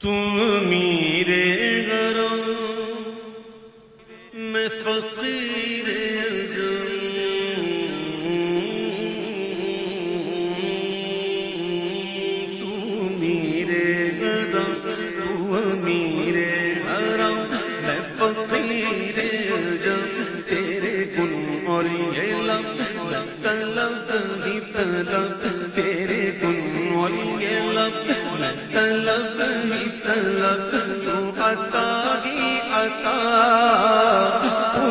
تو میرے غرام میں فقیر تو میرے غرام تو میرے غرام میں فقیر تیرے گن اور یہ لب طلب ہی طلب تیرے گن اور یہ لب طلب ہی طلب تو عطا ہی عطا تو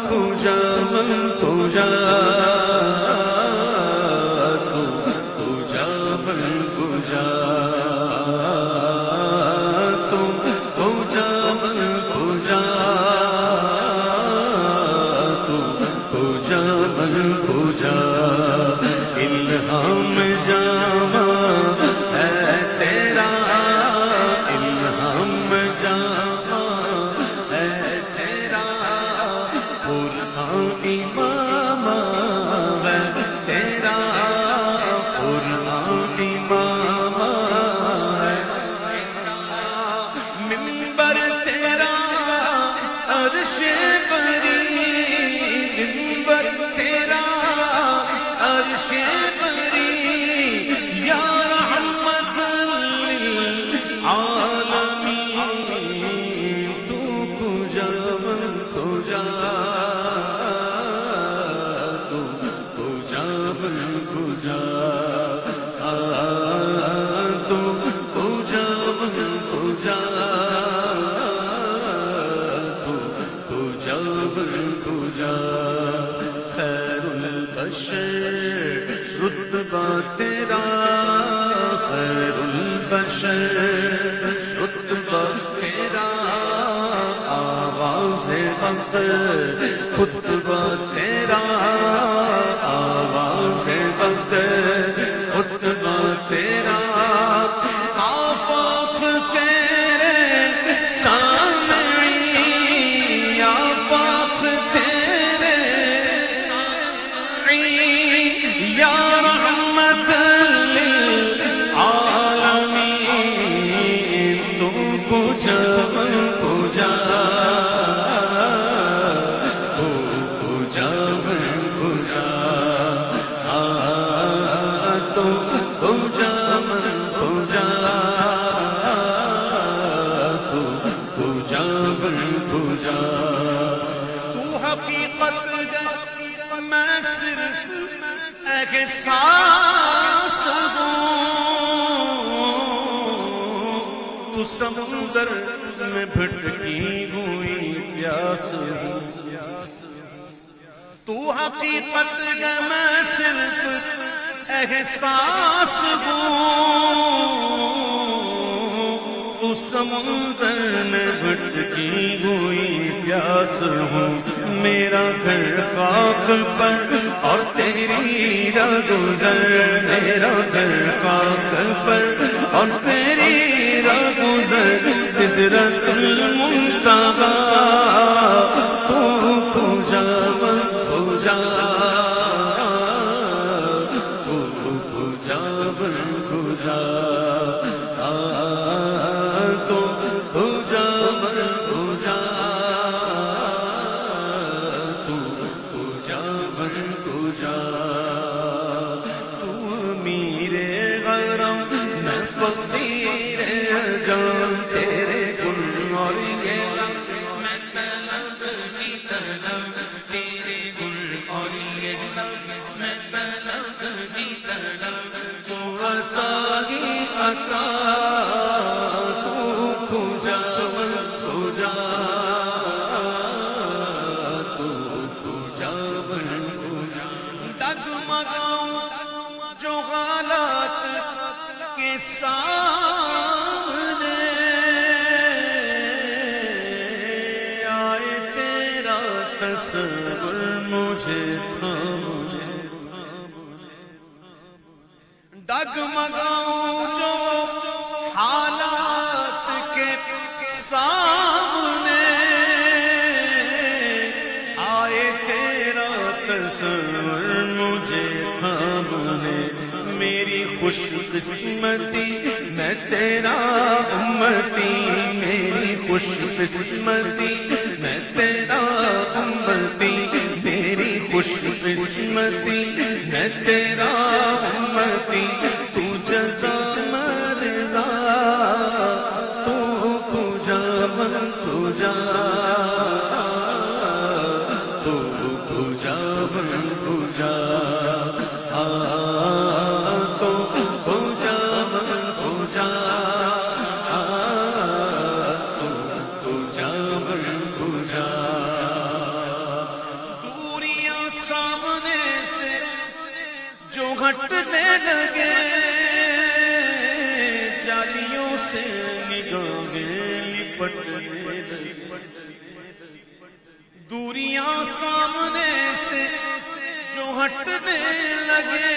پوجا من پوجا تو پوجا من پوجا تو پوجا من پوجا تو پوجا من پوجا الہام جاواں رتبہ تیرا خیر البشر رتبہ تیرا آواز فخر خطبہ تیرا آواز فخر خطبہ تیرا آفاق تیرے سامعین آفاق تیرے سامعین یا احساس ہوں تو سمندر میں بھٹکی ہوئی پیاس ہوں تو حقیقت ہے میں صرف احساس ہوں تو سمندر میں بھٹکی ہوئی پیاس ہوں میرا گھر خاک پر اور تیری راہ گزر میرا گھر خاک پر اور تیری راہ گزر سدرۃ المنتہیٰ تو پوجا من پوجا تو پوجا من پوجا تو پوجا من پوجا تو پوجا من پوجا تو میرے غرام میں فقیر جان تیرے گن اور یہ لب میں طلب ہی طلب تیرے گن اور یہ لب میں طلب ہی طلب تو عطا ہی عطا تو پوجا من پوجا تو پوجا من پوجا ڈگمگاؤں جو حالات کے سامنے آئے تیرا تصور مجھے تھا ڈگمگاؤں جو حالات کے سامنے آئے تیرا تصور مجھے تھامنے میری خوش قسمتی میں تیرا امتی، میری خوش قسمتی میں تیرا امتی، میری خوش قسمتی میں تیرا امتی، تو جزا مرضا تو کجا من کجا، تو کجا من کجا، تو کجا من کجا، تو کجا من کجا۔ دوریاں سامنے سے جو ہٹنے لگے، جالیوں سے نگاہیں لپٹنے لگے، دوریاں سامنے سے جو ہٹنے لگے،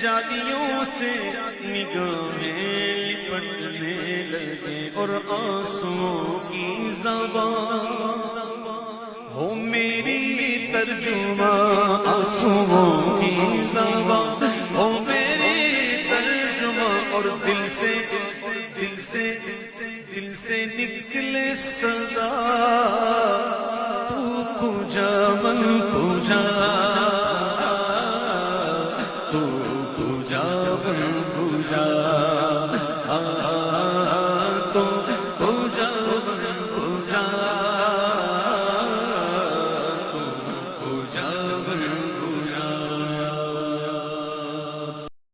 جالیوں سے نگاہیں لپٹنے لگے، اور آنسوؤں کی زبان ہو میری ترجمہ، آنسوؤں کی زبان ہو میری ترجمہ، اور دل سے نکلے صدا، تو کجا من کجا۔